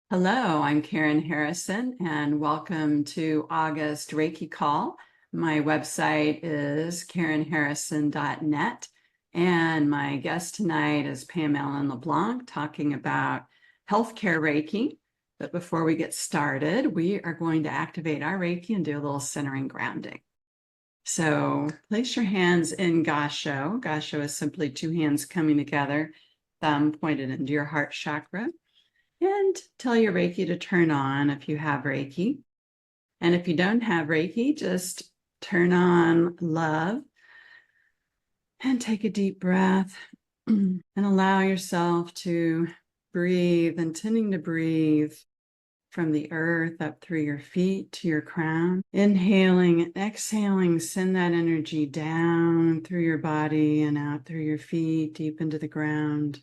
Hello, I'm Karen Harrison, and welcome to August Reiki Call. My website is karenharrison.net, and my guest tonight is Pam Ellen LeBlanc talking about healthcare Reiki. But before we get started, we are going to activate our Reiki and do a little centering grounding. So place your hands in Gasho. Gasho is simply two hands coming together, thumb pointed into your heart chakra. And tell your Reiki to turn on if you have Reiki. And if you don't have Reiki, just turn on love and take a deep breath and allow yourself to breathe, intending to breathe from the earth up through your feet to your crown. Inhaling and exhaling, send that energy down through your body and out through your feet, deep into the ground.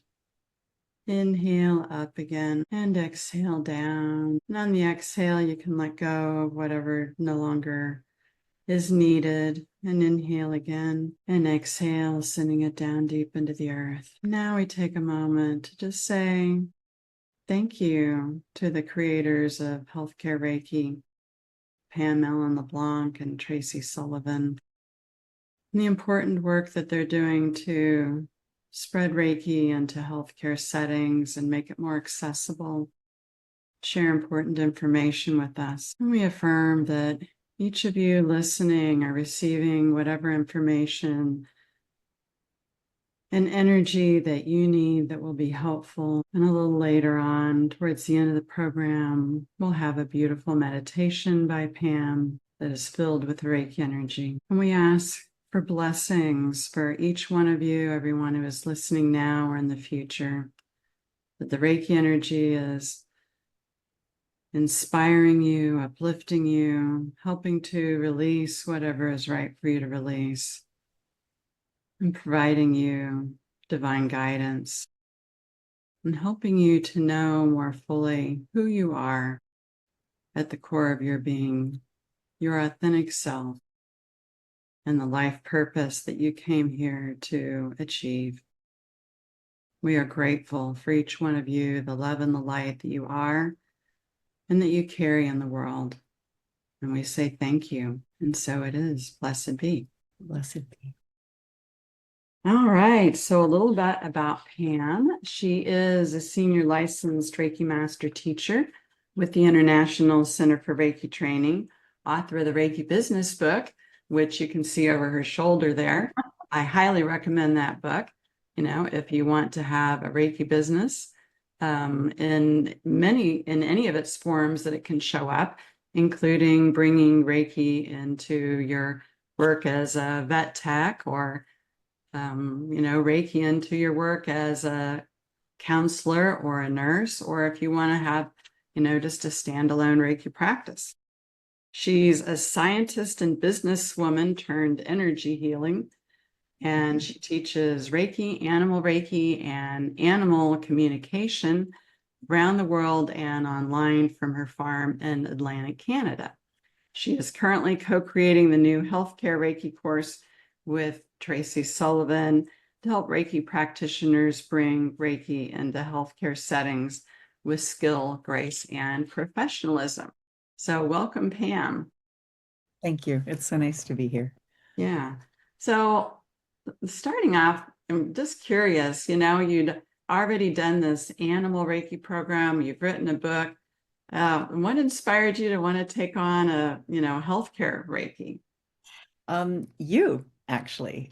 Inhale up again and exhale down. And on the exhale, you can let go of whatever no longer is needed. And inhale again and exhale, sending it down deep into the earth. Now we take a moment to just say thank you to the creators of Healthcare Reiki, Pam Ellen LeBlanc and Tracy Sullivan, and the important work that they're doing to spread Reiki into healthcare settings and make it more accessible, share important information with us. And we affirm that each of you listening are receiving whatever information and energy that you need that will be helpful. And a little later on, towards the end of the program, we'll have a beautiful meditation by Pam that is filled with Reiki energy. And we ask for blessings for each one of you, everyone who is listening now or in the future, that the Reiki energy is inspiring you, uplifting you, helping to release whatever is right for you to release, and providing you divine guidance, and helping you to know more fully who you are at the core of your being, your authentic self, and the life purpose that you came here to achieve. We are grateful for each one of you, the love and the light that you are and that you carry in the world. And we say thank you. And so it is. Blessed be. Blessed be. All right. So a little bit about Pam. She is a senior licensed Reiki master teacher with the International Center for Reiki Training, author of the Reiki Business Book, which you can see over her shoulder there. I highly recommend that book, if you want to have a Reiki business in any of its forms that it can show up, including bringing Reiki into your work as a vet tech or, Reiki into your work as a counselor or a nurse, or if you want to have, just a standalone Reiki practice. She's a scientist and businesswoman turned energy healing, and she teaches Reiki, and animal communication around the world and online from her farm in Atlantic Canada. She is currently co-creating the new healthcare Reiki course with Tracy Sullivan to help Reiki practitioners bring Reiki into healthcare settings with skill, grace, and professionalism. So welcome, Pam. Thank you. It's so nice to be here. Yeah. So starting off, I'm just curious, you'd already done this animal Reiki program, you've written a book. What inspired you to want to take on healthcare Reiki? You actually.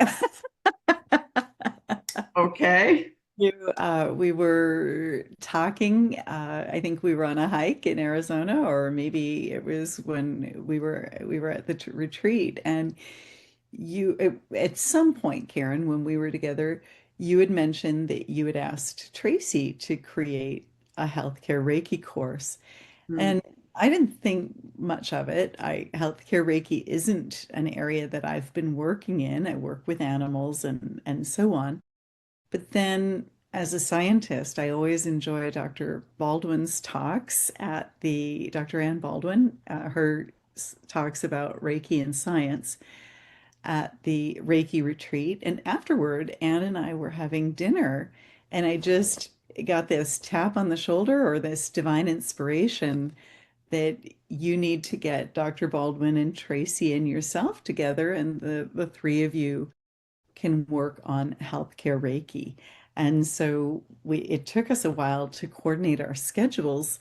Okay. We were talking, I think we were on a hike in Arizona, or maybe it was when we were at the retreat, and at some point, Karen, when we were together, you had mentioned that you had asked Tracy to create a healthcare Reiki course. Hmm. And I didn't think much of it. Healthcare Reiki isn't an area that I've been working in. I work with animals and so on. But then as a scientist, I always enjoy Dr. Baldwin's talks at the Dr. Ann Baldwin, her talks about Reiki and science at the Reiki retreat. And afterward, Anne and I were having dinner, and got this tap on the shoulder or this divine inspiration that you need to get Dr. Baldwin and Tracy and yourself together, and the three of you can work on healthcare Reiki. And so it took us a while to coordinate our schedules,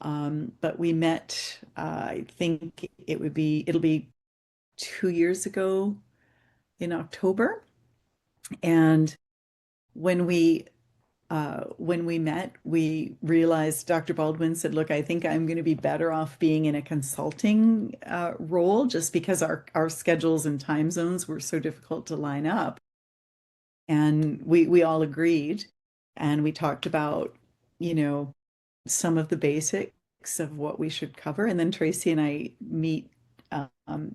but we met, I think it'll be 2 years ago in October. And when we met, we realized Dr. Baldwin said, "Look, I think I'm going to be better off being in a consulting role just because our schedules and time zones were so difficult to line up." And we all agreed, and we talked about, you know, some of the basics of what we should cover. And then Tracy and I meet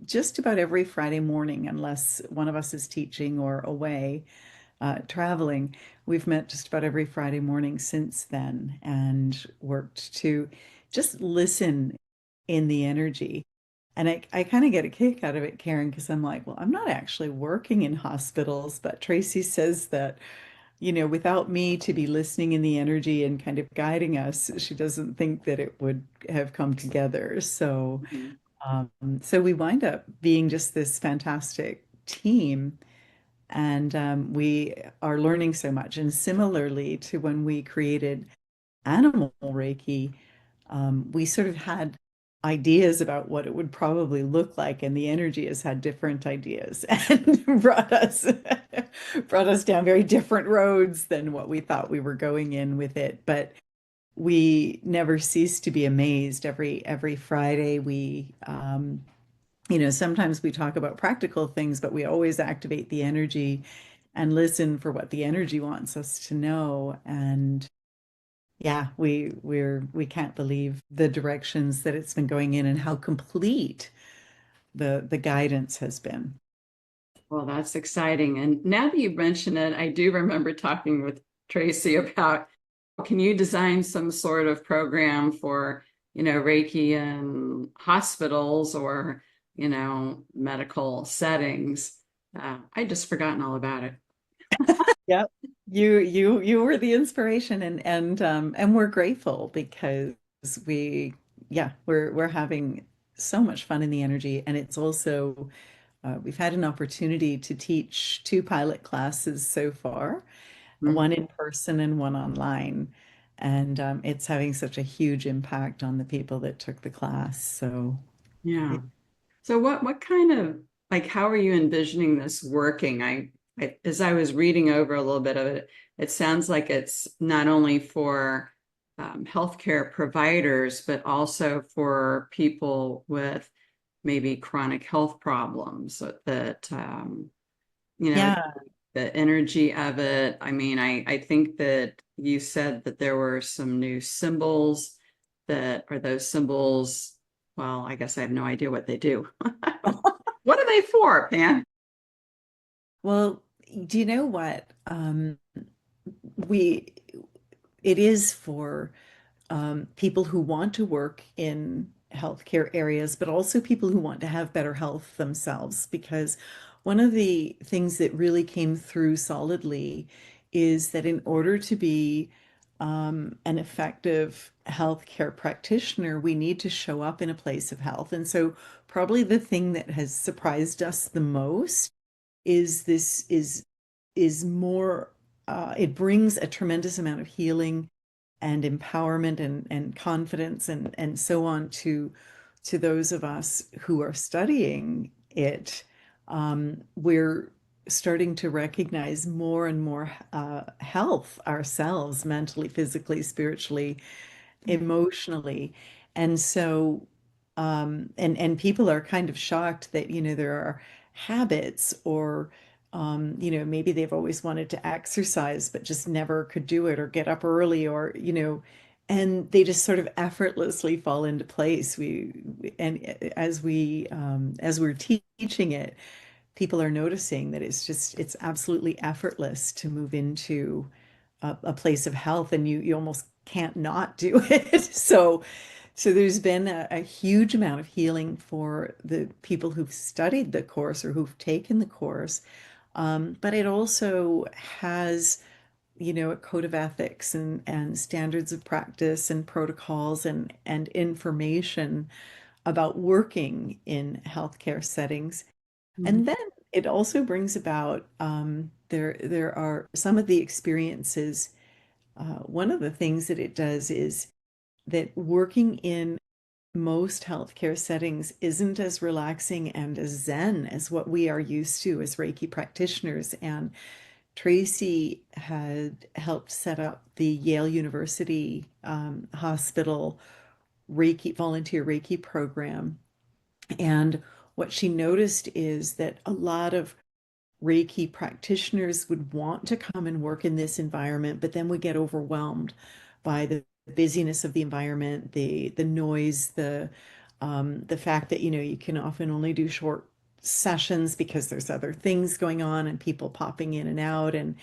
just about every Friday morning, unless one of us is teaching or away traveling. We've met just about every Friday morning since then and worked to just listen in the energy. And I kind of get a kick out of it, Karen, because I'm like, well, I'm not actually working in hospitals, but Tracy says that, without me to be listening in the energy and kind of guiding us, she doesn't think that it would have come together. Mhm. So we wind up being just this fantastic team, and we are learning so much. And similarly to when we created Animal Reiki, we sort of had ideas about what it would probably look like, and the energy has had different ideas and brought us down very different roads than what we thought we were going in with it. But we never cease to be amazed. Every Friday sometimes we talk about practical things, but we always activate the energy and listen for what the energy wants us to know. And yeah, we can't believe the directions that it's been going in and how complete the guidance has been. Well, that's exciting. And now that you mention it, I do remember talking with Tracy about, can you design some sort of program for, Reiki in hospitals or, medical settings? I just forgotten all about it. Yep. You were the inspiration, and we're grateful because we we're having so much fun in the energy. And it's also we've had an opportunity to teach two pilot classes so far, Mm, one in person and one online. And it's having such a huge impact on the people that took the class. So, yeah. So what kind of, like, how are you envisioning this working? As I was reading over a little bit of it, it sounds like it's not only for healthcare providers, but also for people with maybe chronic health problems that you know, yeah. the energy of it. I mean, I think that you said that there were some new symbols that are those symbols. Well, I guess I have no idea what they do. What are they for, Pan? Well, do you know what? We it is for people who want to work in healthcare areas, but also people who want to have better health themselves. Because one of the things that really came through solidly is that in order to be an effective healthcare practitioner, we need to show up in a place of health. And so, probably the thing that has surprised us the most is this is more. It brings a tremendous amount of healing and empowerment and confidence and so on to those of us who are studying it. We're starting to recognize more and more health ourselves, mentally, physically, spiritually, emotionally. And so, and people are kind of shocked that, there are habits or, maybe they've always wanted to exercise, but just never could do it or get up early or, and they just sort of effortlessly fall into place. And as we're teaching it, people are noticing that it's absolutely effortless to move into a place of health, and you almost can't not do it. So there's been a huge amount of healing for the people who've studied the course or who've taken the course. But it also has a code of ethics and standards of practice and protocols and information about working in healthcare settings. Mhm. And then it also brings about there are some of the experiences. One of the things that it does is that working in most healthcare settings isn't as relaxing and as zen as what we are used to as Reiki practitioners. And Tracy had helped set up the Yale University Hospital Reiki volunteer Reiki program. And what she noticed is that a lot of Reiki practitioners would want to come and work in this environment, but then would get overwhelmed by the busyness of the environment, the noise, the fact that you can often only do short sessions because there's other things going on and people popping in and out, and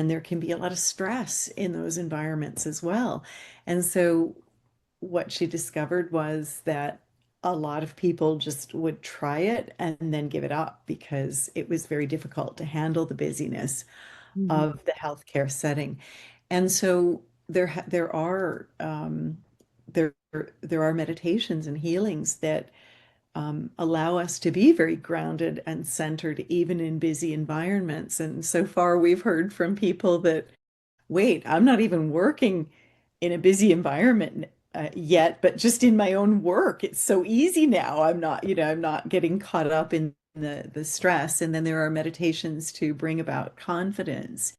there can be a lot of stress in those environments as well. And so what she discovered was that a lot of people just would try it and then give it up because it was very difficult to handle the busyness Mhm. of the healthcare setting. And so there are there there are meditations and healings that allow us to be very grounded and centered even in busy environments. And so far, we've heard from people that wait, I'm not even working in a busy environment yet, but just in my own work, it's so easy now. I'm not getting caught up in the stress. And then there are meditations to bring about confidence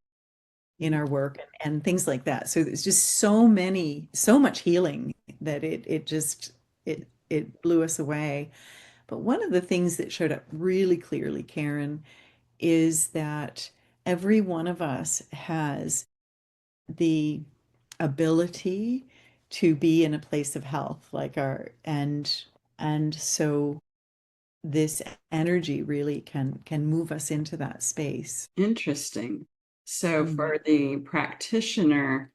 in our work and things like that. So there's just so much healing that it blew us away. But one of the things that showed up really clearly, Karen, is that every one of us has the ability to be in a place of health, like our and so this energy really can move us into that space. Interesting. So Mm. for the practitioner,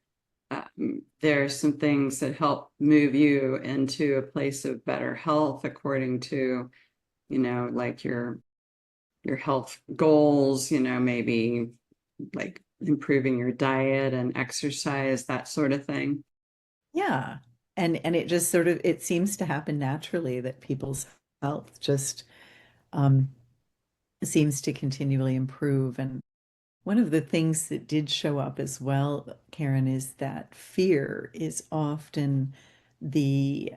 there's some things that help move you into a place of better health according to, like your health goals, maybe like improving your diet and exercise, that sort of thing. Yeah. And it just sort of it seems to happen naturally that people's health just um, seems to continually improve. And one of the things that did show up as well, Karen, is that fear is often the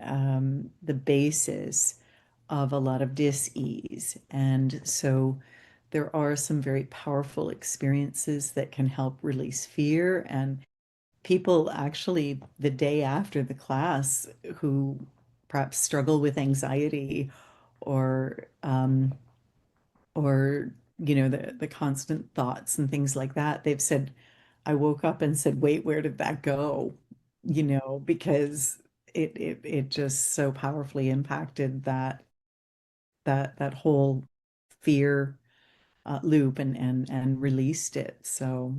basis of a lot of dis-ease. And so there are some very powerful experiences that can help release fear. And people actually, the day after the class, who perhaps struggle with anxiety or or the constant thoughts and things like that, they've said, I woke up and said, wait, where did that go? Because it just so powerfully impacted that whole fear loop and released it. So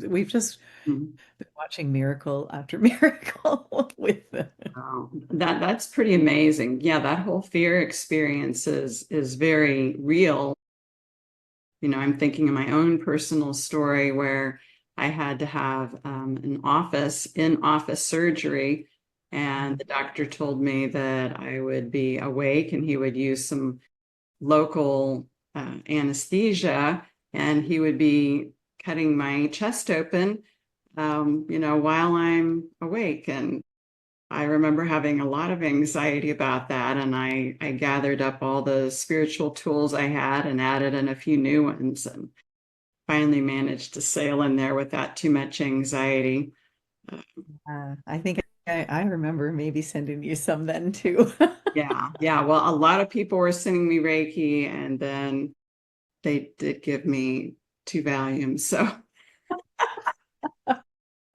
we've just Mhm. been watching miracle after miracle with the Wow. That's pretty amazing. Yeah, that whole fear experience is very real. I'm thinking of my own personal story where I had to have an in-office surgery, and the doctor told me that I would be awake and he would use some local anesthesia, and he would be cutting my chest open, while I'm awake. And I remember having a lot of anxiety about that, and I gathered up all the spiritual tools I had and added in a few new ones, and finally managed to sail in there without too much anxiety. Uh, I think I remember maybe sending you some then too. yeah, yeah. Well, a lot of people were sending me Reiki, and then they did give me 2 Valiums, so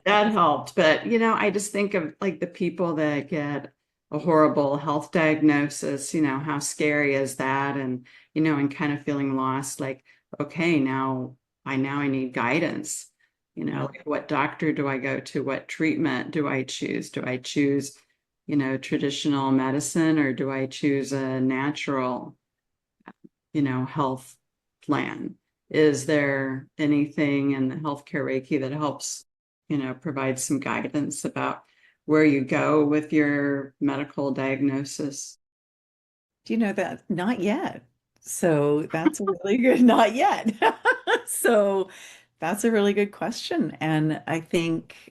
that helped. But I just think of like the people that get a horrible health diagnosis, how scary is that? And and kind of feeling lost, like, okay, now I need guidance. Yeah. Like what doctor do I go to? What treatment do I choose? Do I choose, traditional medicine, or do I choose a natural, health plan? is there anything in the healthcare Reiki that helps, provide some guidance about where you go with your medical diagnosis? Do you know that? Not yet. So that's a really good, not yet. So that's a really good question. And I think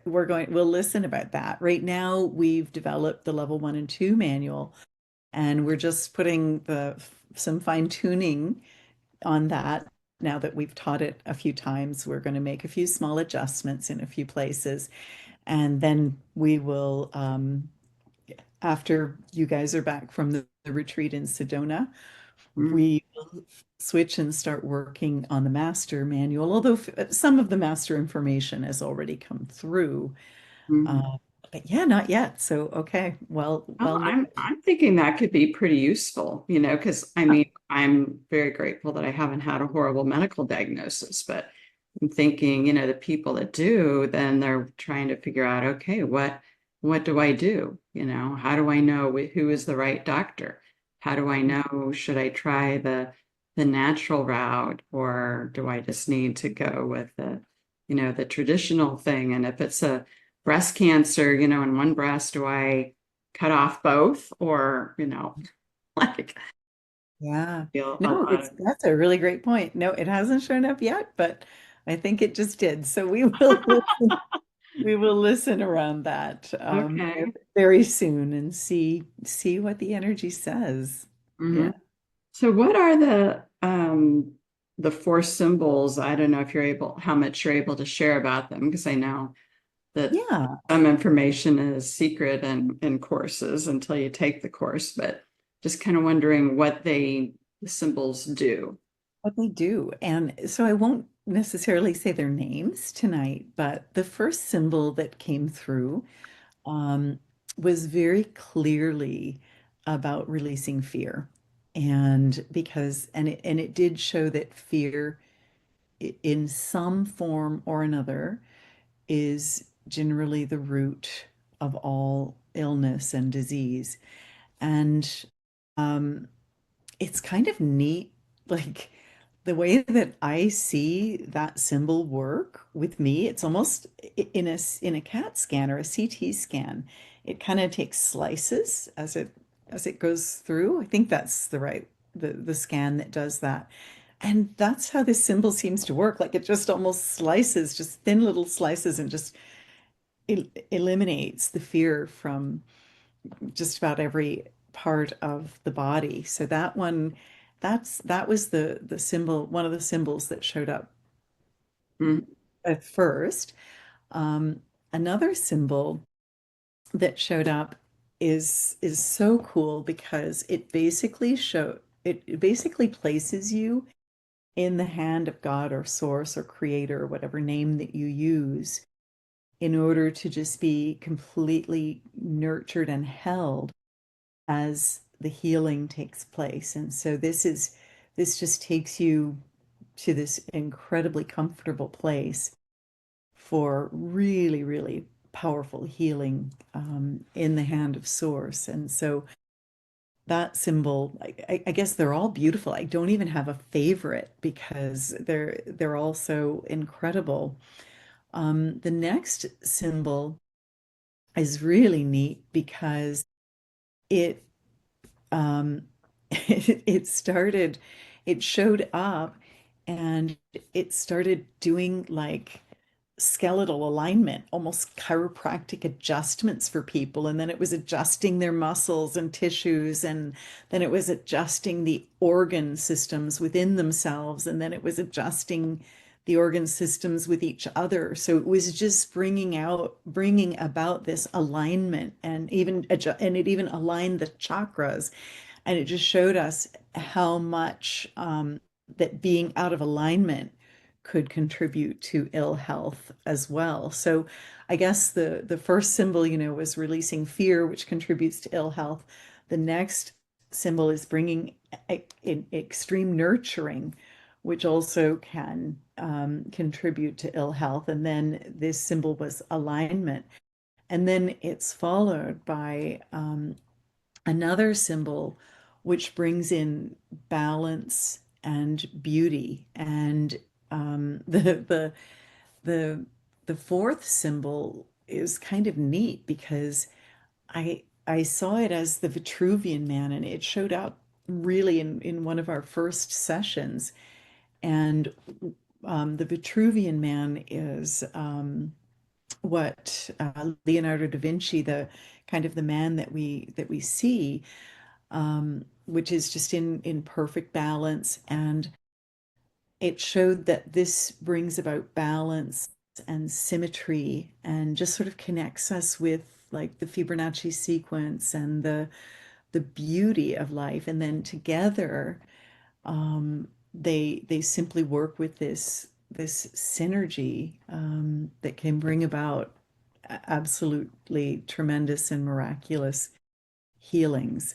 we'll listen about that. Right now, we've developed the level 1 and 2 manual, and we're just putting some fine tuning on that. Now that we've taught it a few times, we're going to make a few small adjustments in a few places, and then we will, after you guys are back from the retreat in Sedona, Mm, we will switch and start working on the master manual, although some of the master information has already come through. mm. Uh, but yeah, not yet. So, okay, Well, well noted. I'm thinking that could be pretty useful, because I mean, I'm very grateful that I haven't had a horrible medical diagnosis, but I'm thinking, the people that do, then they're trying to figure out, okay, what do I do? How do I know who is the right doctor? How do I know, should I try the natural route, or do I just need to go with the traditional thing? And if it's a breast cancer, in one breast, do I cut off both, or like Yeah. feel a No, lot of that's a really great point. No, it hasn't shown up yet, but I think it just did. So we will we will listen around that okay. very soon and see what the energy says. Hmm. Yeah. So what are the four symbols? I don't know if you're able, how much you're able to share about them, because I know that Yeah. some information is secret in courses until you take the course, but just kind of wondering what the symbols do. What they do. And so I won't necessarily say their names tonight, but the first symbol that came through um, was very clearly about releasing fear. And it did show that fear in some form or another is generally the root of all illness and disease. And um, it's kind of neat, like the way that I see that symbol work with me. It's almost in a CAT scan or a CT scan. It kind of takes slices as it goes through. I think that's the scan that does that. And that's how this symbol seems to work. Like it just almost slices, just thin little slices, and just eliminates the fear from just about every part of the body. So that was the symbol, one of the symbols that showed up Mm, at first. Um, Another symbol that showed up is so cool because it basically places you in the hand of God or source or creator or whatever name that you use in order to just be completely nurtured and held as the healing takes place. And so this just takes you to this incredibly comfortable place for really, really powerful healing in the hand of source. And so that symbol, I guess they're all beautiful. I don't even have a favorite because they're all so incredible. The next symbol is really neat because it um, it showed up and it started doing like skeletal alignment, almost chiropractic adjustments for people. And then it was adjusting their muscles and tissues. And then it was adjusting the organ systems within themselves. And then it was adjusting the organ systems with each other. So it was just bringing about this alignment and it even aligned the chakras. And it just showed us how much that being out of alignment could contribute to ill health as well. So I guess the first symbol, was releasing fear, which contributes to ill health. The next symbol is bringing in extreme nurturing, which also can contribute to ill health. And then this symbol was alignment. And then it's followed by another symbol which brings in balance and beauty. And the the the fourth symbol is kind of neat because I saw it as the Vitruvian Man, and it showed up really in one of our first sessions. And the Vitruvian Man is what Leonardo da Vinci, the kind of the man that we see, which is just in perfect balance. And it showed that this brings about balance and symmetry and just sort of connects us with like the Fibonacci sequence and the beauty of life. And then together, they simply work with this synergy that can bring about absolutely tremendous and miraculous healings.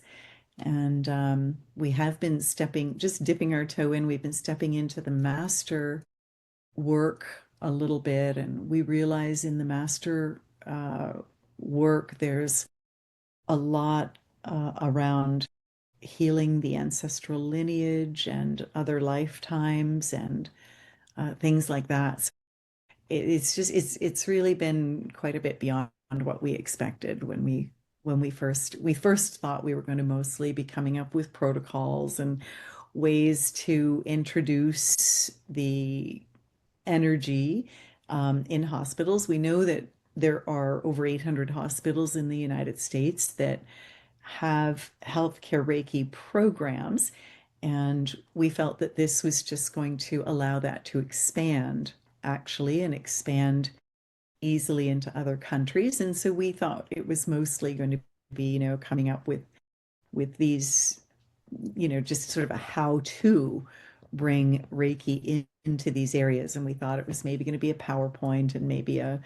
And we have been just dipping our toe in. We've been stepping into the master work a little bit, and we realize in the master work, there's a lot around healing the ancestral lineage and other lifetimes and things like that. So it's just it's really been quite a bit beyond what we expected when we first thought we were going to mostly be coming up with protocols and ways to introduce the energy in hospitals. We know that there are over 800 hospitals in the United States that have healthcare Reiki programs, and we felt that this was just going to allow that to expand, actually, and expand easily into other countries. And so we thought it was mostly going to be, coming up with these, just sort of a how to bring Reiki into these areas. And we thought it was maybe going to be a PowerPoint and maybe a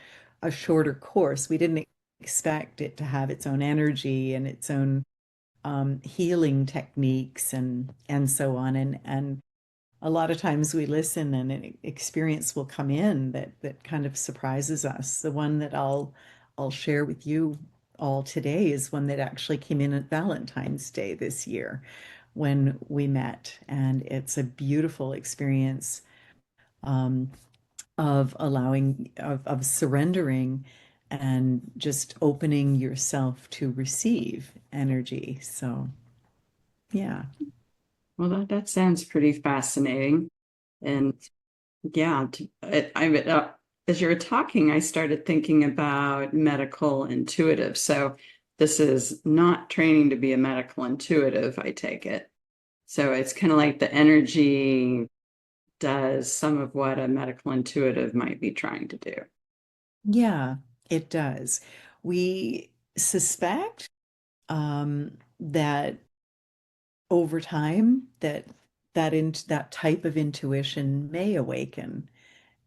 shorter course. We didn't expect it to have its own energy and its own healing techniques and so on. And a lot of times we listen and an experience will come in that kind of surprises us. The one that I'll share with you all today is one that actually came in at Valentine's Day this year when we met, and it's a beautiful experience um, of of surrendering and just opening yourself to receive energy. So yeah. Well, that sounds pretty fascinating. And yeah, as you were talking, I started thinking about medical intuitive. So this is not training to be a medical intuitive, I take it. So it's kind of like the energy does some of what a medical intuitive might be trying to do. Yeah, it does. We suspect that over time that type of intuition may awaken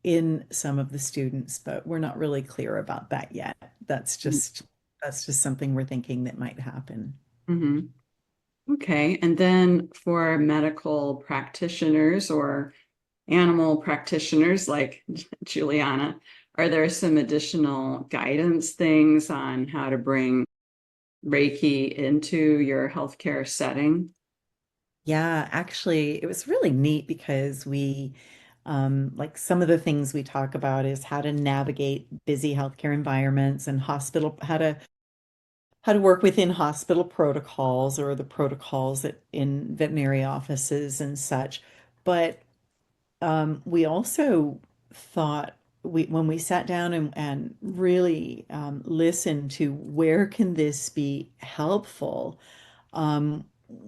in some of the students, but we're not really clear about that yet. That's just something we're thinking that might happen. Mm-hmm. Okay. And then for medical practitioners or animal practitioners like Juliana, are there some additional guidance things on how to bring Reiki into your healthcare setting? Yeah, actually, it was really neat because like some of the things we talk about is how to navigate busy healthcare environments and how to work within hospital protocols or the protocols that in veterinary offices and such. But we also thought when we sat down and really listened to where can this be helpful, um,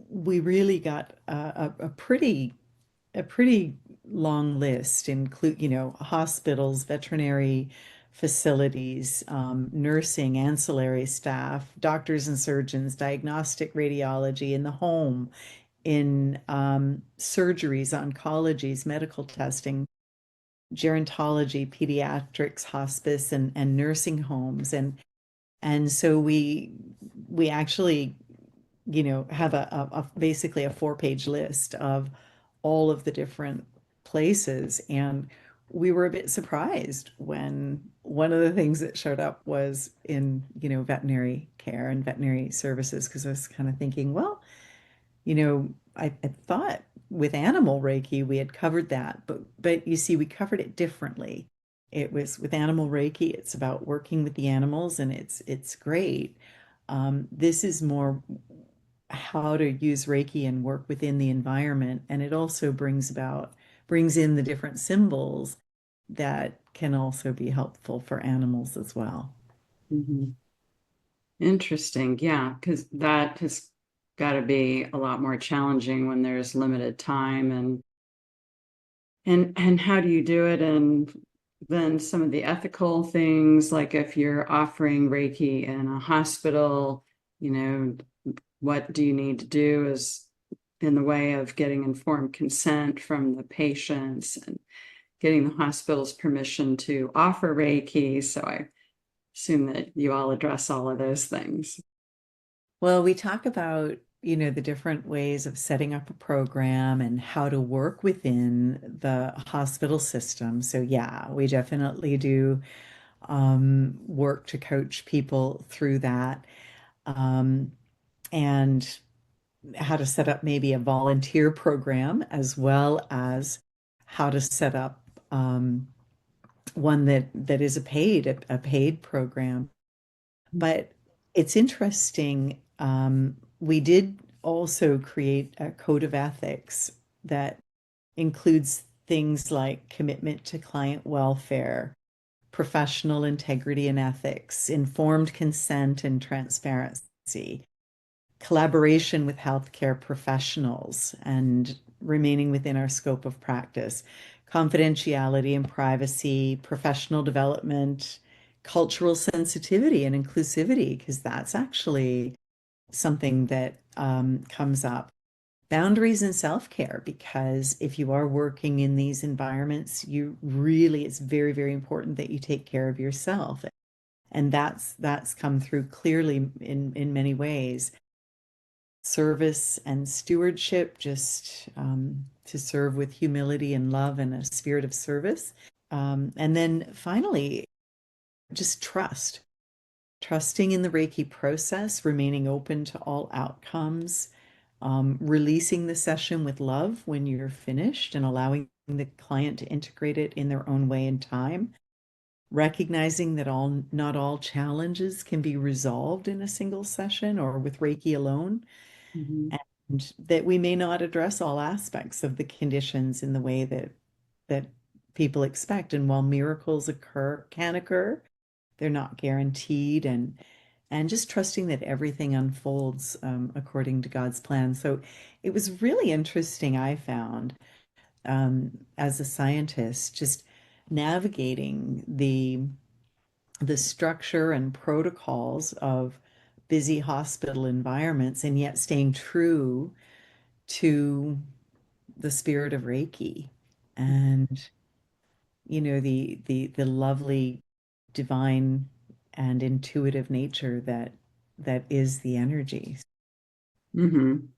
we really got a pretty long list, include, hospitals, veterinary facilities, nursing, ancillary staff, doctors and surgeons, diagnostic radiology in the home, in surgeries, oncologies, medical testing, gerontology, pediatrics, hospice, and nursing homes. And so we actually have basically a 4-page list of all of the different places. And we were a bit surprised when one of the things that showed up was in, veterinary care and veterinary services, because I was kind of thinking, well, I thought with animal Reiki, we had covered that, but you see, we covered it differently. It was with animal Reiki, it's about working with the animals, and it's great. This is more how to use Reiki and work within the environment, and it also brings in the different symbols that can also be helpful for animals as well. Mhm. Interesting. Yeah, because that has got to be a lot more challenging when there's limited time and how do you do it? And then some of the ethical things, like if you're offering Reiki in a hospital, you know, what do you need to do is in the way of getting informed consent from the patients and getting the hospital's permission to offer Reiki. So I assume that you all address all of those things. Well, we talk about, the different ways of setting up a program and how to work within the hospital system. So, yeah, we definitely do work to coach people through that, um, and how to set up maybe a volunteer program as well as how to set up one that is a paid program. But it's interesting. We did also create a code of ethics that includes things like commitment to client welfare, professional integrity and ethics, informed consent and transparency, collaboration with healthcare professionals, and remaining within our scope of practice, confidentiality and privacy, professional development, cultural sensitivity and inclusivity, because that's actually something that comes up. Boundaries and self-care, because if you are working in these environments, it's very, very important that you take care of yourself. And that's come through clearly in many ways. Service and stewardship, just to serve with humility and love and a spirit of service. And then finally, just trusting in the Reiki process, remaining open to all outcomes, releasing the session with love when you're finished and allowing the client to integrate it in their own way and time, recognizing that not all challenges can be resolved in a single session or with Reiki alone, Mhm. and that we may not address all aspects of the conditions in the way that people expect. And while miracles can occur, they're not guaranteed, and just trusting that everything unfolds according to God's plan. So it was really interesting, I found, as a scientist, just navigating the structure and protocols of busy hospital environments and yet staying true to the spirit of Reiki and the lovely divine and intuitive nature that is the energy. Mhm.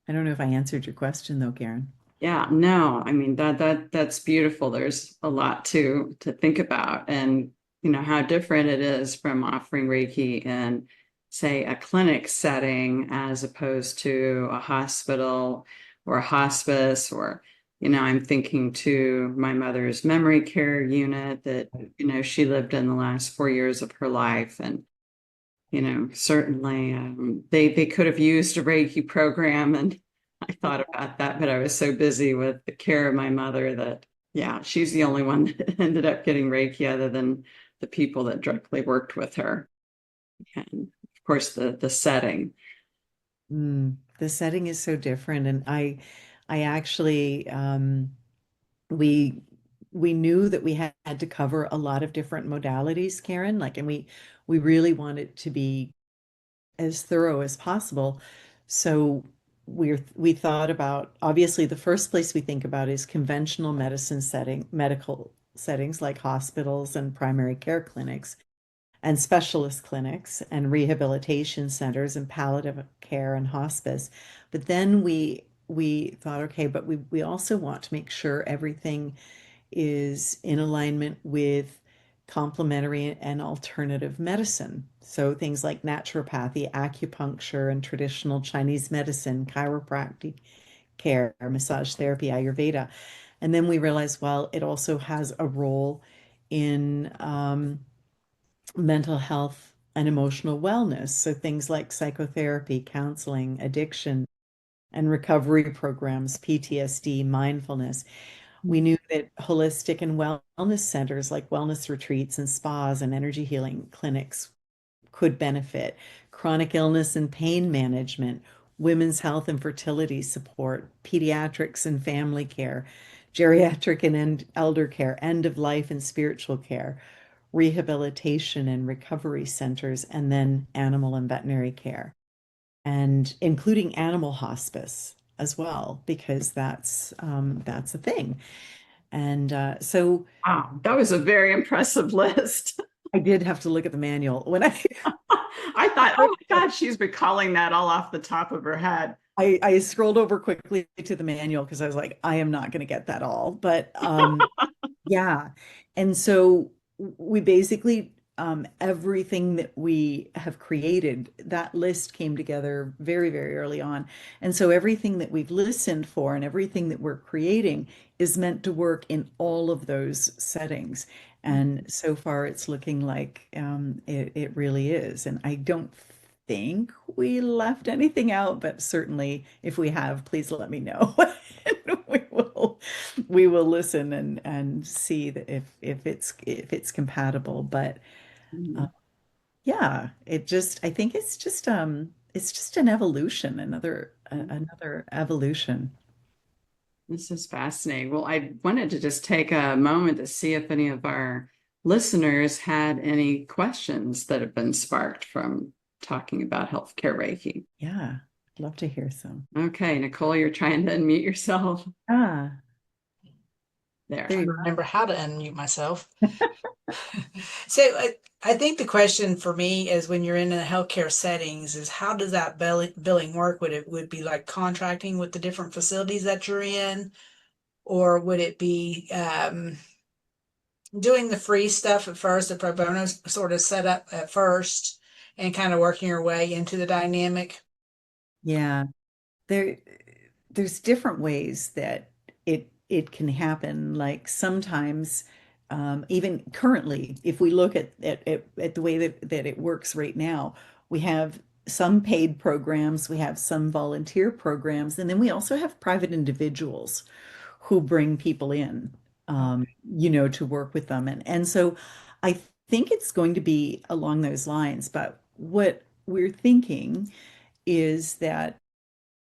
I don't know if I answered your question though, Karen. Yeah, no, I mean that's beautiful. There's a lot to think about and how different it is from offering Reiki in, say, a clinic setting as opposed to a hospital or a hospice or I'm thinking to my mother's memory care unit that she lived in the last 4 years of her life and certainly they could have used a Reiki program, and I thought about that, but I was so busy with the care of my mother that, yeah, she's the only one that ended up getting Reiki other than the people that directly worked with her. And of course, the setting. The setting is so different, and I actually, we we knew that we had to cover a lot of different modalities, Karen. Like, and we really wanted to be as thorough as possible. So we thought about, obviously the first place we think about is conventional medical settings like hospitals and primary care clinics and specialist clinics and rehabilitation centers and palliative care and hospice. But then we thought, okay, but we also want to make sure everything is in alignment with complementary and alternative medicine. So things like naturopathy, acupuncture, and traditional Chinese medicine, chiropractic, care, massage therapy, Ayurveda. And then we realized, well, it also has a role in mental health and emotional wellness. So things like psychotherapy, counseling, addiction, and recovery programs, PTSD, mindfulness. We knew that holistic and wellness centers like wellness retreats and spas and energy healing clinics could benefit. Chronic illness and pain management, women's health and fertility support, pediatrics and family care, geriatric and elder care, end of life and spiritual care, rehabilitation and recovery centers, and then animal and veterinary care, and including animal hospice as well, because that's a thing. And so Wow, that was a very impressive list. I did have to look at the manual when I thought, oh my God, she's recalling that all off the top of her head. I scrolled over quickly to the manual because I was like, I am not going to get that all. But yeah. And so we basically, everything that we have created, that list came together very, very early on. And so everything that we've listened for and everything that we're creating is meant to work in all of those settings. And so far, it's looking like it really is. And I don't think we left anything out, but certainly if we have, please let me know. And we will listen and see that if it's compatible. But uh, Mhm. yeah, I think it's just an evolution, another evolution. This is fascinating. Well, I wanted to just take a moment to see if any of our listeners had any questions that have been sparked from talking about healthcare Reiki. Yeah, love to hear some. Okay, Nicole, you're trying to unmute yourself Ah, there. there you Remember how to unmute myself. So I think the question for me is when you're in the healthcare settings is how does that billing work? Would it be like contracting with the different facilities that you're in, or would it be doing the free stuff at first, the pro bono sort of set up at first, and kind of working your way into the dynamic? yeah. There, there's different ways that it can happen. Like sometimes, even currently, if we look at the way that it works right now, we have some paid programs, we have some volunteer programs, and then we also have private individuals who bring people in, to work with them. And so I think it's going to be along those lines. But what we're thinking is that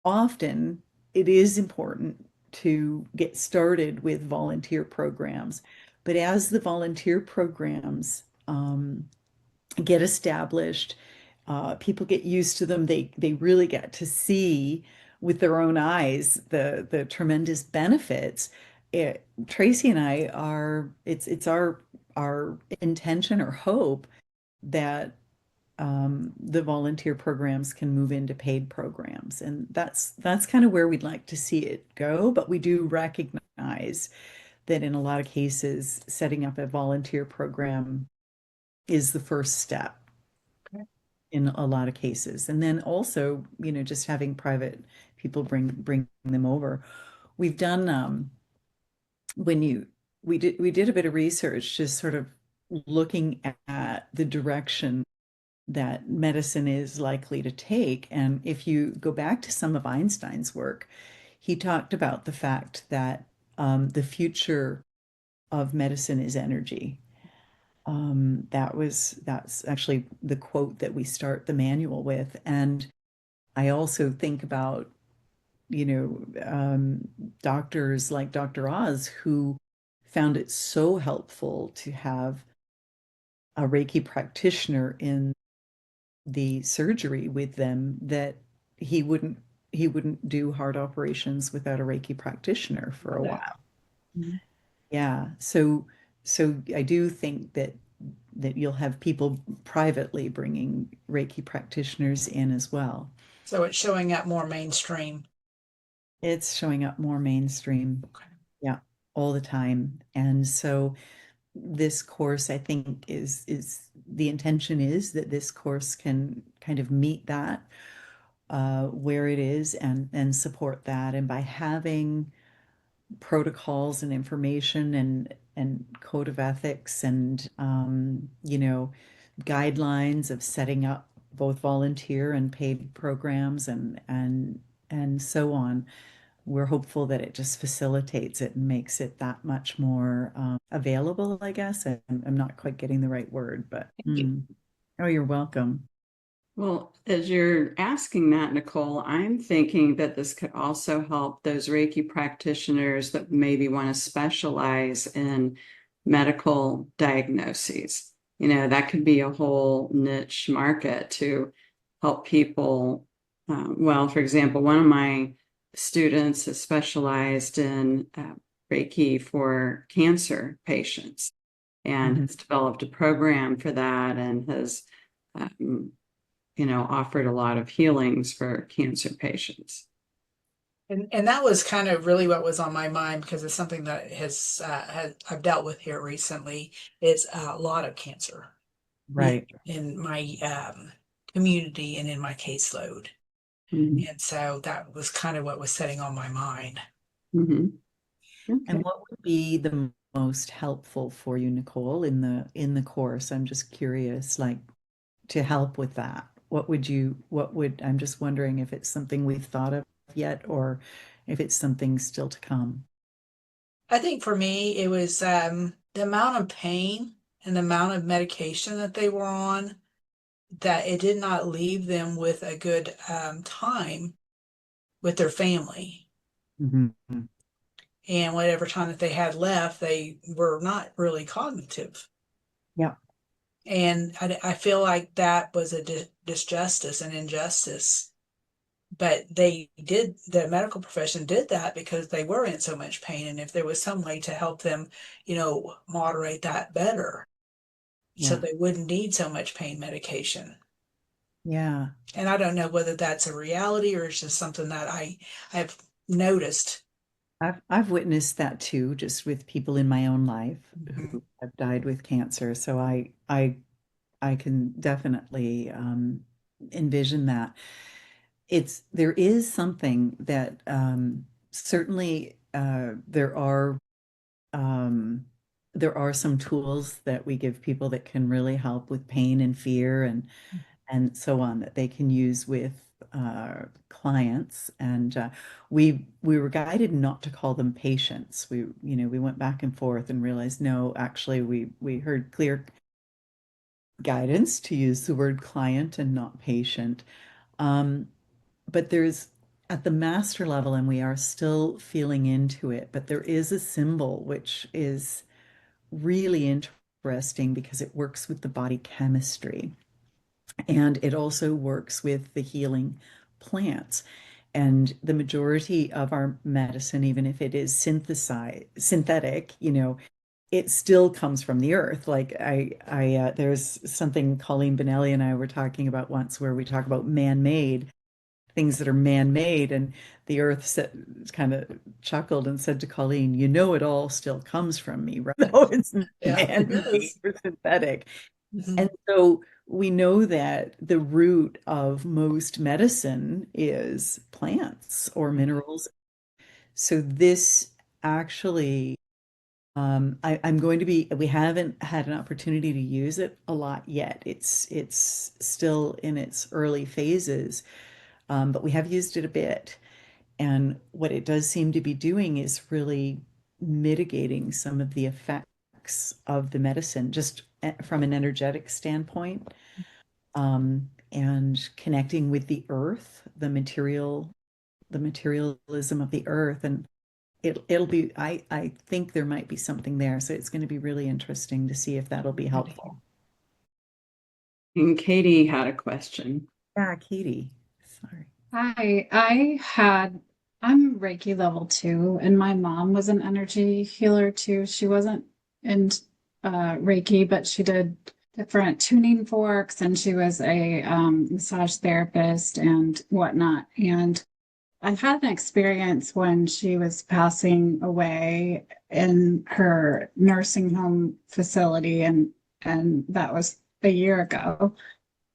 often it is important to get started with volunteer programs. But as the volunteer programs get established, people get used to them. They really get to see with their own eyes the tremendous benefits. Tracy and I are it's our intention or hope that the volunteer programs can move into paid programs. And that's kind of where we'd like to see it go. But we do recognize that in a lot of cases, setting up a volunteer program is the first step Okay. in a lot of cases. And then also, just having private people bring them over. We've done when you we did a bit of research, just sort of looking at the direction that medicine is likely to take. And if you go back to some of Einstein's work, he talked about the fact that the future of medicine is energy. That's actually the quote that we start the manual with. And I also think about, doctors like Dr. Oz who found it so helpful to have a Reiki practitioner in the surgery with them that he wouldn't he wouldn't do heart operations without a Reiki practitioner for Love a that. while. Yeah. So I do think that you'll have people privately bringing Reiki practitioners in as well. So it's showing up more mainstream. It's showing up more mainstream. Okay. Yeah, all the time. And so this course, I think, is the intention is that this course can kind of meet that. where it is and support that. And by having protocols and information and code of ethics and guidelines of setting up both volunteer and paid programs and so on, we're hopeful that it just facilitates it and makes it that much more available, I guess. I'm not quite getting the right word, but oh, you're welcome. Well, as you're asking that, Nicole, I'm thinking that this could also help those Reiki practitioners that maybe want to specialize in medical diagnoses. That could be a whole niche market to help people. Well, for example, one of my students is specialized in Reiki for cancer patients and has developed a program for that and has offered a lot of healings for cancer patients. And that was kind of really what was on my mind, because it's something that I've dealt with here recently. Is a lot of cancer, Right. in my community and in my caseload. Mm-hmm. And so that was kind of what was setting on my mind. Mm-hmm. Okay. And what would be the most helpful for you, Nicole, in the course? I'm just curious, like, to help with that. I'm just wondering if it's something we've thought of yet or if it's something still to come. I think for me, it was the amount of pain and the amount of medication that they were on, that it did not leave them with a good time with their family. Mm-hmm. And whatever time that they had left, they were not really cognitive. Yeah. And I feel like that was a disjustice and injustice. But the medical profession did that because they were in so much pain. And if there was some way to help them, moderate that better, so Yeah. they wouldn't need so much pain medication. Yeah. And I don't know whether that's a reality or it's just something that I've noticed. I've witnessed that too, just with people in my own life Mhm. who have died with cancer. So I can definitely envision that. There is something that certainly um, there are some tools that we give people that can really help with pain and fear and so on that they can use with clients. And we were guided not to call them patients. We went back and forth and realized, no, actually, we heard clear guidance to use the word client and not patient. Um, but there's at the master level, and we are still feeling into it, but there is a symbol which is really interesting because it works with the body chemistry. And it also works with the healing plants. And the majority of our medicine, even if it is synthetic, it still comes from the earth. Like there's something Colleen Benelli and I were talking about once where we talk about man-made things that are man-made, and the earth kind of chuckled and said to Colleen, it all still comes from me, right? No, it's Yeah, it man-made does. or synthetic. Mhm. And so we know that the root of most medicine is plants or minerals. So this actually, we haven't had an opportunity to use it a lot yet. It's still in its early phases, but we have used it a bit. And what it does seem to be doing is really mitigating some of the effects of the medicine, just from an energetic standpoint, and connecting with the earth, the materialism of the earth. And it'll be, I think there might be something there. So it's going to be really interesting to see if that'll be helpful. And Katie had a question. Yeah, Katie. Sorry. Hi, I'm Reiki level 2, and my mom was an energy healer too. She wasn't in Reiki, but she did different tuning forks, and she was a massage therapist and whatnot. And I had an experience when she was passing away in her nursing home facility, and that was a year ago,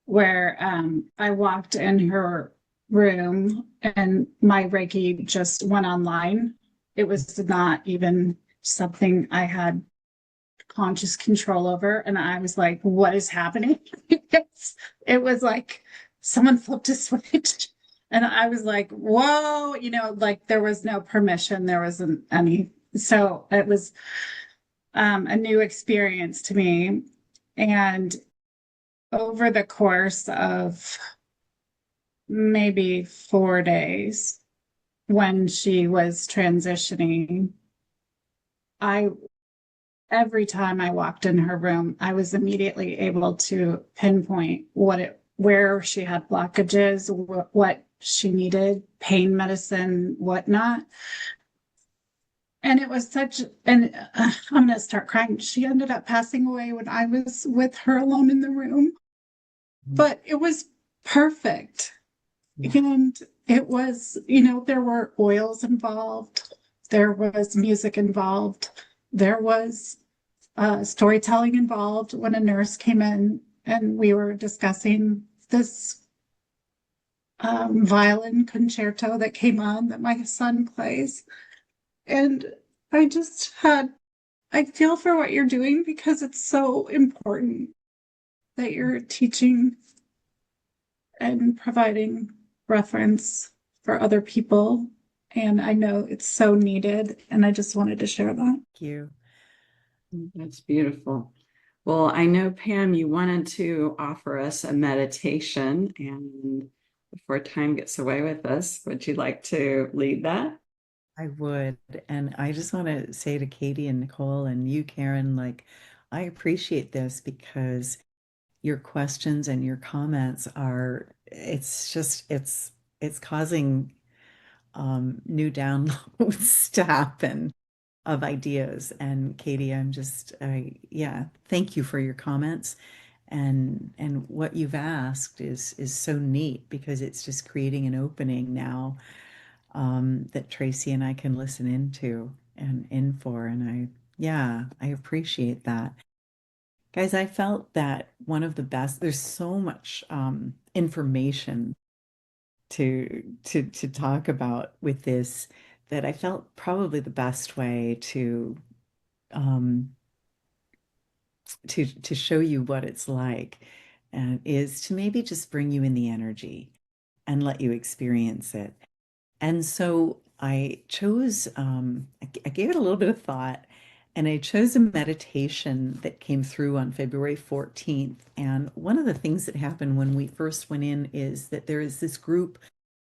where I walked in her room and my Reiki just went online. It was not even something I had conscious control over. And I was like, what is happening? It was like someone flipped a switch. And I was like, whoa, like there was no permission. There wasn't any. So it was a new experience to me. And over the course of maybe 4 days, when she was transitioning, I every time I walked in her room, I was immediately able to pinpoint where she had blockages, what she needed, pain medicine, whatnot. And it was and I'm going to start crying. She ended up passing away when I was with her alone in the room, but it was perfect. And it was, there were oils involved, there was music involved, there was storytelling involved when a nurse came in and we were discussing this violin concerto that came on that my son plays. And I I feel for what you're doing because it's so important that you're teaching and providing reference for other people. And I know it's so needed. And I just wanted to share that. Thank you. That's beautiful. Well, I know, Pam, you wanted to offer us a meditation, and before time gets away with us, would you like to lead that? I would. And I just want to say to Katie and Nicole and you, Karen, like, I appreciate this because your questions and your comments it's causing new downloads to happen of ideas. And Katie, yeah, thank you for your comments. And what you've asked is so neat because it's just creating an opening now that Tracy and I can listen into and in for. And yeah, I appreciate that. Guys, I felt that one of the best, there's so much information to talk about with this that I felt probably the best way um, to show you what it's like is to maybe just bring you in the energy and let you experience it. And so I chose, I gave it a little bit of thought, and I chose a meditation that came through on February 14th. And one of the things that happened when we first went in is that there is this group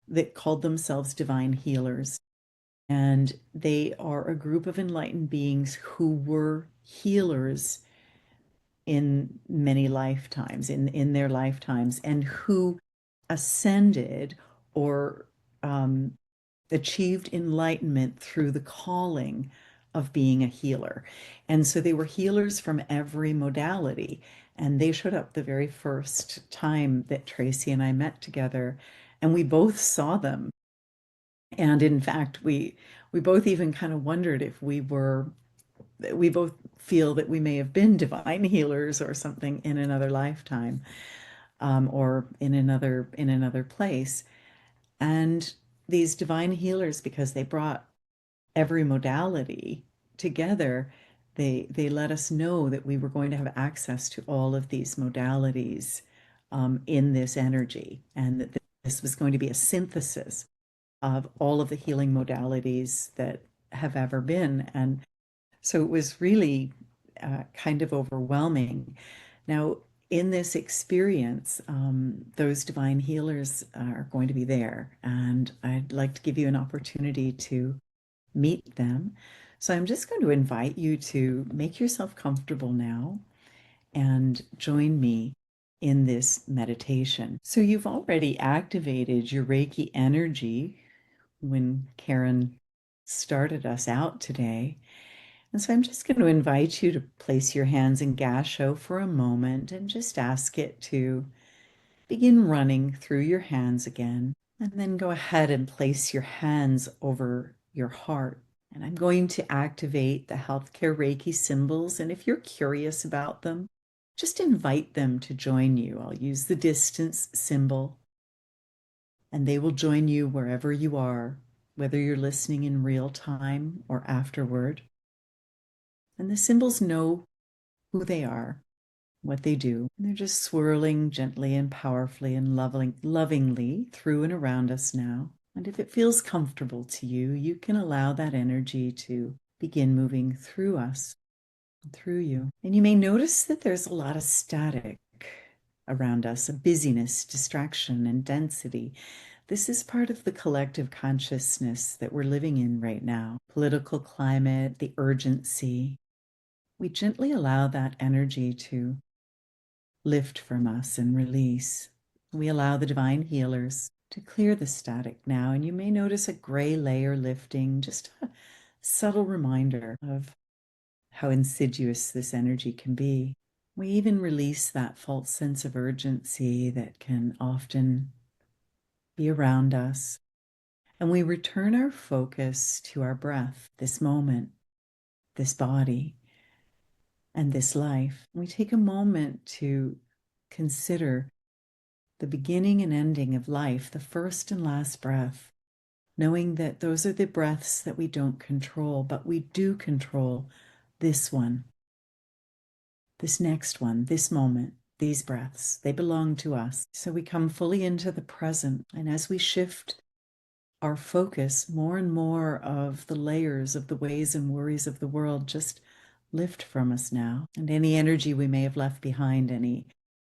that called themselves Divine Healers. And they are a group of enlightened beings who were healers in many lifetimes, in their lifetimes, and who ascended or achieved enlightenment through the calling of being a healer. And so they were healers from every modality. And they showed up the very first time that Tracy and I met together, and we both saw them. And in fact, we both even kind of wondered if we both feel that we may have been divine healers or something in another lifetime, or in another place. And these divine healers, because they brought every modality together, they let us know that we were going to have access to all of these modalities in this energy, and that this was going to be a synthesis of all of the healing modalities that have ever been. And so it was really kind of overwhelming. Now, in this experience, those divine healers are going to be there, and I'd like to give you an opportunity to meet them. So I'm just going to invite you to make yourself comfortable now and join me in this meditation. So you've already activated your Reiki energy when Karen started us out today. And so I'm just going to invite you to place your hands in Gasho for a moment and just ask it to begin running through your hands again. And then go ahead and place your hands over your heart. And I'm going to activate the healthcare Reiki symbols. And if you're curious about them, just invite them to join you. I'll use the distance symbol. and they will join you wherever you are, whether you're listening in real time or afterward. And the symbols know who they are, what they do. And they're just swirling gently and powerfully and lovingly through and around us now. And if it feels comfortable to you, you can allow that energy to begin moving through us, through you. And you may notice that there's a lot of static around us, a busyness, distraction, and density. This is part of the collective consciousness that we're living in right now. Political climate, the urgency. We gently allow that energy to lift from us and release. We allow the divine healers to clear the static now, and you may notice a gray layer lifting, just a subtle reminder of how insidious this energy can be. We even release that false sense of urgency that can often be around us, and we return our focus to our breath, this moment, this body, and this life. We take a moment to consider the beginning and ending of life, the first and last breath, knowing that those are the breaths that we don't control, but we do control this one, this next one, this moment, these breaths. They belong to us. So we come fully into the present, and as we shift our focus, more and more of the layers of the ways and worries of the world just lift from us now. And any energy we may have left behind, any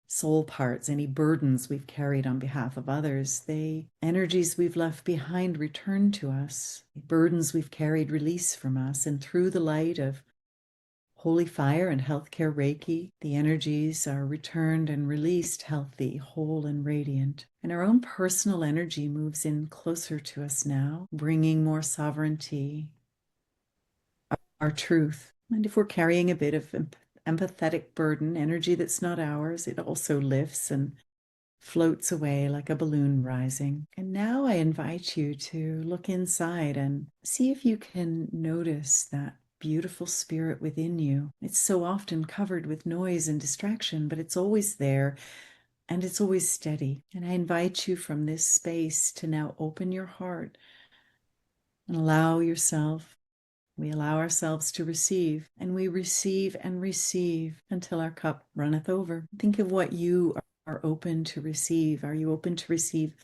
soul parts, any burdens we've carried on behalf of others, the energies we've left behind return to us. The burdens we've carried release from us. And through the light of Holy Fire and Healthcare Reiki, the energies are returned and released healthy, whole, and radiant. And our own personal energy moves in closer to us now, bringing more sovereignty, our truth. And if we're carrying a bit of empathetic burden, energy that's not ours, it also lifts and floats away like a balloon rising. And now I invite you to look inside and see if you can notice that beautiful spirit within you. It's so often covered with noise and distraction, but it's always there and it's always steady. And I invite you from this space to now open your heart and allow yourself. We allow ourselves to receive, and we receive and receive until our cup runneth over. Think of what you are open to receive. Are you open to receive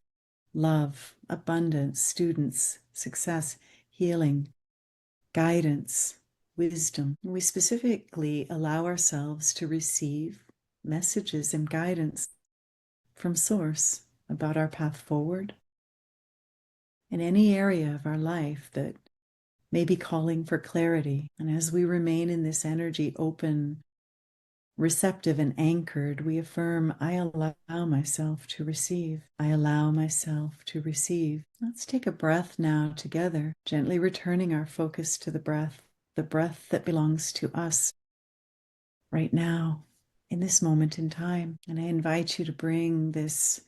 love, abundance, students, success, healing, guidance, wisdom? We specifically allow ourselves to receive messages and guidance from Source about our path forward in any area of our life that may be calling for clarity. And as we remain in this energy, open, receptive, and anchored, we affirm, I allow myself to receive. I allow myself to receive. Let's take a breath now together, gently returning our focus to the breath that belongs to us right now, in this moment in time. And I invite you to bring this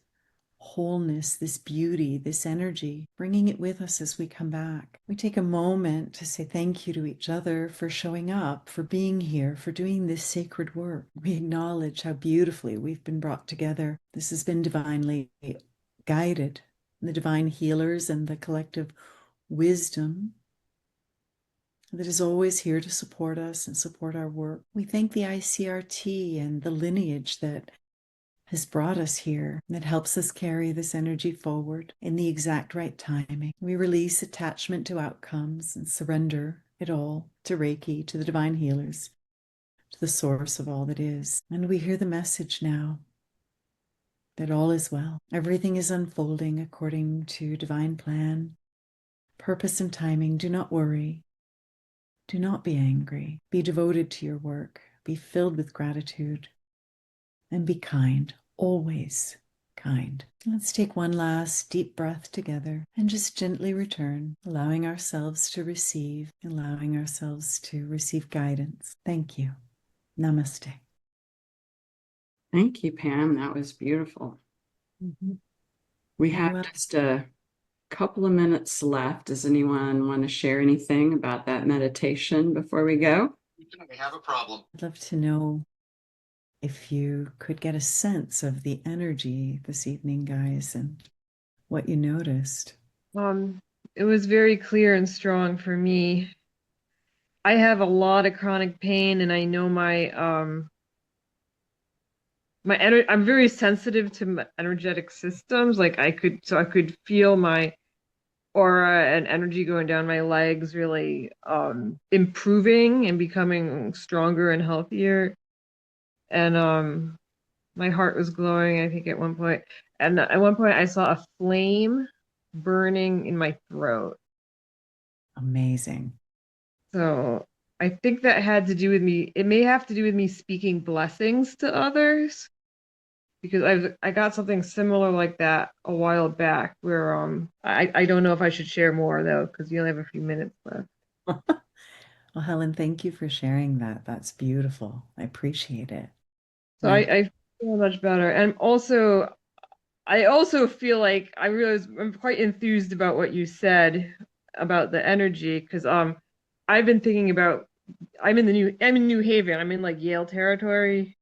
wholeness, this beauty, this energy, bringing it with us as we come back. We take a moment to say thank you to each other for showing up, for being here, for doing this sacred work. We acknowledge how beautifully we've been brought together. This has been divinely guided. The divine healers and the collective wisdom that is always here to support us and support our work. We thank the ICRT and the lineage that has brought us here, that helps us carry this energy forward in the exact right timing. We release attachment to outcomes and surrender it all to Reiki, to the divine healers, to the source of all that is. And we hear the message now that all is well. Everything is unfolding according to divine plan, purpose, and timing. Do not worry. Do not be angry. Be devoted to your work. Be filled with gratitude and be kind. Always kind. Let's take one last deep breath together and just gently return, allowing ourselves to receive guidance. Thank you. Namaste. Thank you, Pam. That was beautiful. We have just a couple of minutes left. Does anyone want to share anything about that meditation before we go? We have a problem. I'd love to know if you could get a sense of the energy this evening, guys, and what you noticed. It was very clear and strong for me. I have a lot of chronic pain, and I know I'm very sensitive to my energetic systems. Like I could feel my aura and energy going down my legs really improving and becoming stronger and healthier. And my heart was glowing, I think, at one point. And at one point I saw a flame burning in my throat. Amazing. So I think that had to do with me. It may have to do with me speaking blessings to others, because I got something similar like that a while back where I don't know if I should share more though, because you only have a few minutes left. Well, Helen, thank you for sharing that. That's beautiful. I appreciate it. So I feel much better. And I also feel like I realize I'm quite enthused about what you said about the energy, because I've been thinking about I'm in New Haven. I'm in like Yale territory.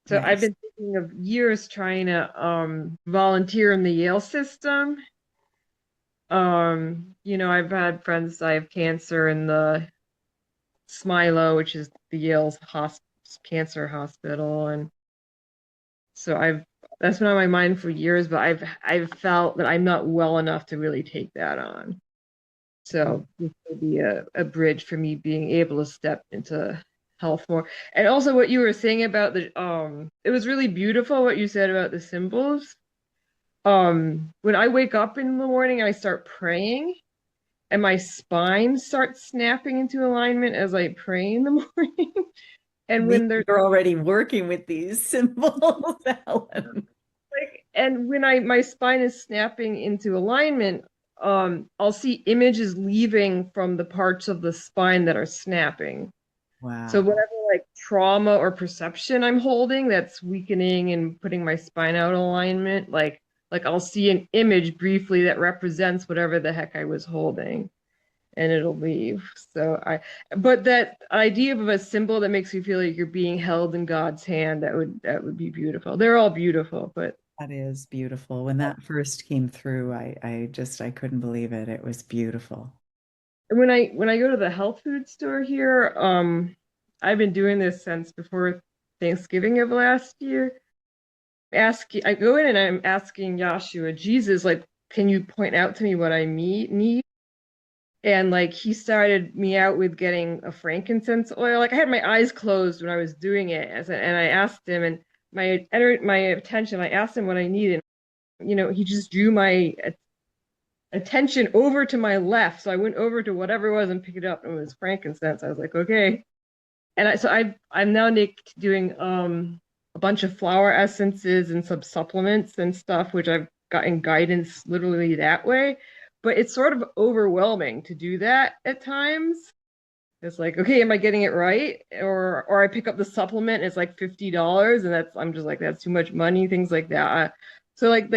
So I've Nice. been thinking of years trying to volunteer in the Yale system. I've had friends die of cancer in the Smilo, which is the Yale's cancer hospital, and so that's been on my mind for years, but I've felt that I'm not well enough to really take that on. So this will be a bridge for me being able to step into health more. And also what you were saying about it was really beautiful what you said about the symbols. When I wake up in the morning, I start praying and my spine starts snapping into alignment as I pray in the morning. And when there's You're already working with these symbols, Helen. and when my spine is snapping into alignment, I'll see images leaving from the parts of the spine that are snapping. Wow. So whatever like trauma or perception I'm holding that's weakening and putting my spine out of alignment, like I'll see an image briefly that represents whatever the heck I was holding, and it'll leave. But that idea of a symbol that makes you feel like you're being held in God's hand, that would be beautiful. They're all beautiful, but that is beautiful. When that first came through, I couldn't believe it. It was beautiful. when I go to the health food store here, I've been doing this since before Thanksgiving of last year. I go in and I'm asking Yahshua, Jesus, like, can you point out to me what I need? And like he started me out with getting a frankincense oil. Like I had my eyes closed when I was doing it, and I asked him, and my attention, I asked him what I needed. He just drew my attention over to my left. So I went over to whatever it was and picked it up, and it was frankincense. I was like, okay. And I'm now doing a bunch of flower essences and some supplements and stuff, which I've gotten guidance literally that way. But it's sort of overwhelming to do that at times. It's like, okay, am I getting it right? Or I pick up the supplement, it's like $50, and I'm just like, that's too much money, things like that. So like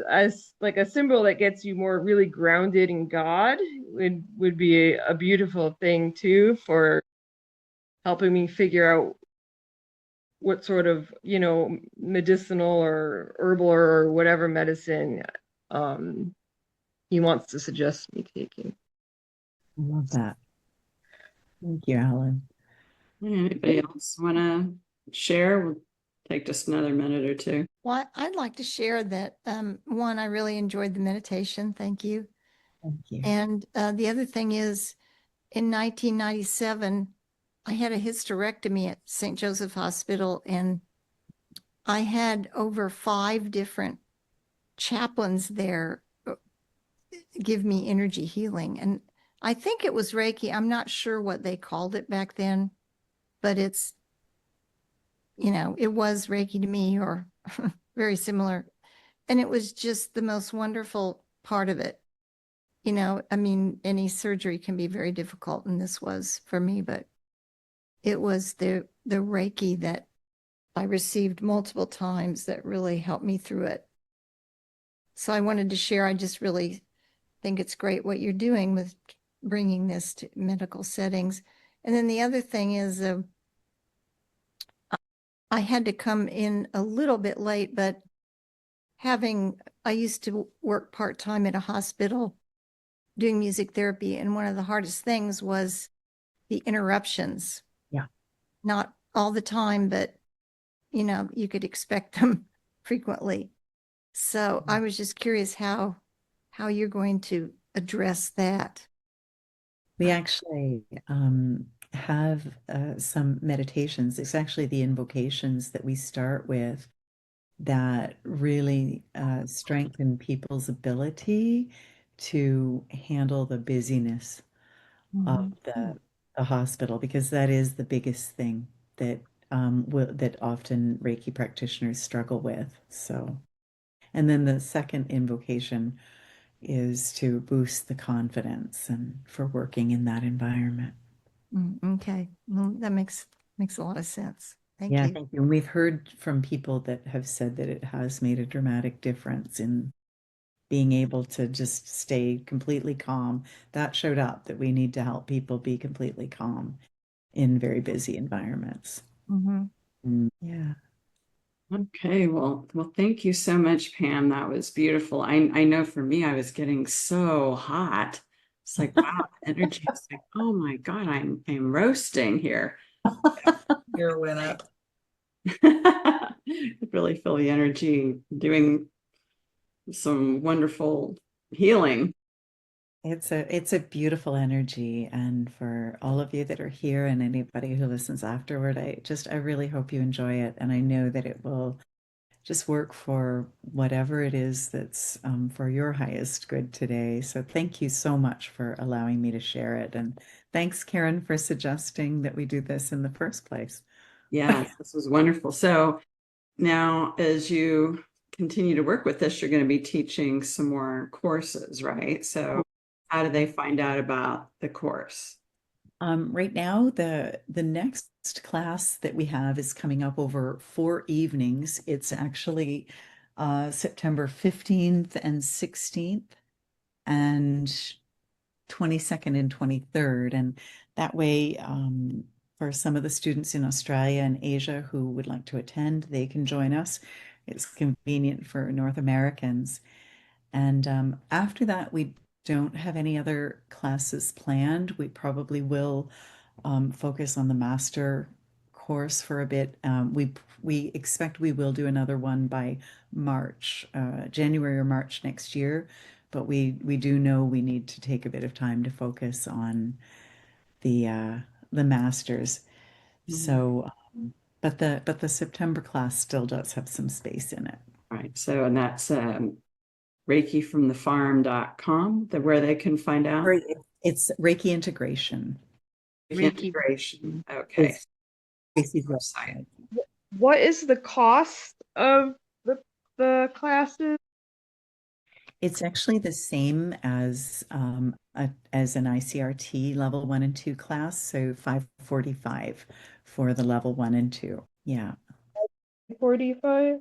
as like a symbol that gets you more really grounded in God would be a beautiful thing too, for helping me figure out what sort of medicinal or herbal or whatever medicine he wants to suggest me taking. I love that. Thank you, Helen. Anybody else want to share? We'll take just another minute or two. Well, I'd like to share that one, I really enjoyed the meditation. Thank you. Thank you. And the other thing is, in 1997, I had a hysterectomy at St. Joseph Hospital, and I had over 5 different chaplains there give me energy healing. And I think it was Reiki. I'm not sure what they called it back then, but it was Reiki to me, or very similar. And it was just the most wonderful part of it. I mean, any surgery can be very difficult, and this was for me, but it was the Reiki that I received multiple times that really helped me through it. So I wanted to share. I just really think it's great what you're doing with bringing this to medical settings. And then the other thing is, I had to come in a little bit late, but I used to work part-time at a hospital doing music therapy, and one of the hardest things was the interruptions. Yeah. Not all the time, but you could expect them frequently. So I was just curious how you're going to address that. We actually have some meditations. It's actually the invocations that we start with that really strengthen people's ability to handle the busyness of the hospital, because that is the biggest thing that that often Reiki practitioners struggle with. So, and then the second invocation is to boost the confidence and for working in that environment. Okay. Well, that makes a lot of sense. Thank Yeah, you. thank you. And we've heard from people that have said that it has made a dramatic difference in being able to just stay completely calm. That showed up that we need to help people be completely calm in very busy environments. Yeah. Okay, well, thank you so much, Pam. That was beautiful. I know for me, I was getting so hot. It's like, wow, energy. It's like, oh my God, I'm roasting here. Here went up. I really feel the energy doing some wonderful healing. It's a beautiful energy, and for all of you that are here and anybody who listens afterward, I really hope you enjoy it, and I know that it will just work for whatever it is that's for your highest good today. So thank you so much for allowing me to share it, and thanks, Karen, for suggesting that we do this in the first place. Yes, this was wonderful. So now, as you continue to work with this, you're going to be teaching some more courses, right? So how do they find out about the course? Right now, the next class that we have is coming up over 4 evenings. It's actually September 15th and 16th and 22nd and 23rd. And that way, for some of the students in Australia and Asia who would like to attend, they can join us. It's convenient for North Americans. And after that, we don't have any other classes planned. We probably will focus on the master course for a bit. We expect we will do another one by March, January or March next year, but we do know we need to take a bit of time to focus on the masters. So, but the September class still does have some space in it. Right. So, and that's ReikiFromTheFarm.com, where they can find out. It's Reiki Integration. Integration. Okay. Reiki Website. What is the cost of the classes? It's actually the same as as an ICRT level 1 and 2 class, so $545 for the level 1 and 2. Yeah. 45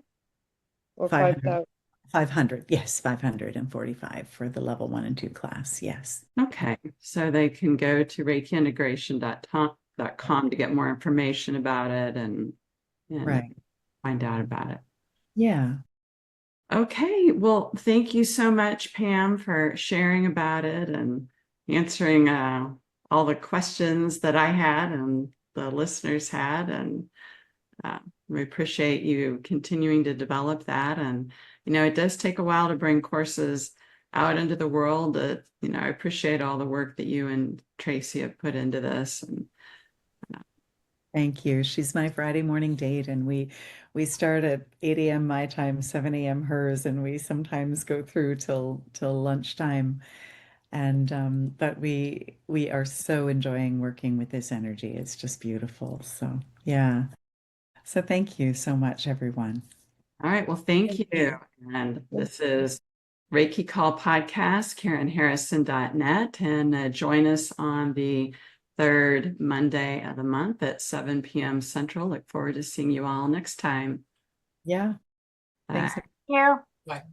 or 5,000? 500. Yes, 545 for the level 1 and 2 class. Yes. Okay. So they can go to ReikiIntegration.com to get more information about it and Right. find out about it. Yeah. Okay. Well, thank you so much, Pam, for sharing about it and answering all the questions that I had and the listeners had. And we appreciate you continuing to develop that. And, it does take a while to bring courses out into the world. That, I appreciate all the work that you and Tracy have put into this. And Thank you. She's my Friday morning date, and we start at 8 a.m. my time, 7 a.m. hers, and we sometimes go through till lunchtime. And but we are so enjoying working with this energy. It's just beautiful. So yeah. So thank you so much, everyone. all right. Well, thank you. And this is Reiki Call Podcast, KarenHarrison.net, and join us on the third Monday of the month at 7 p.m. Central. Look forward to seeing you all next time. Yeah. Thanks. Bye. Bye.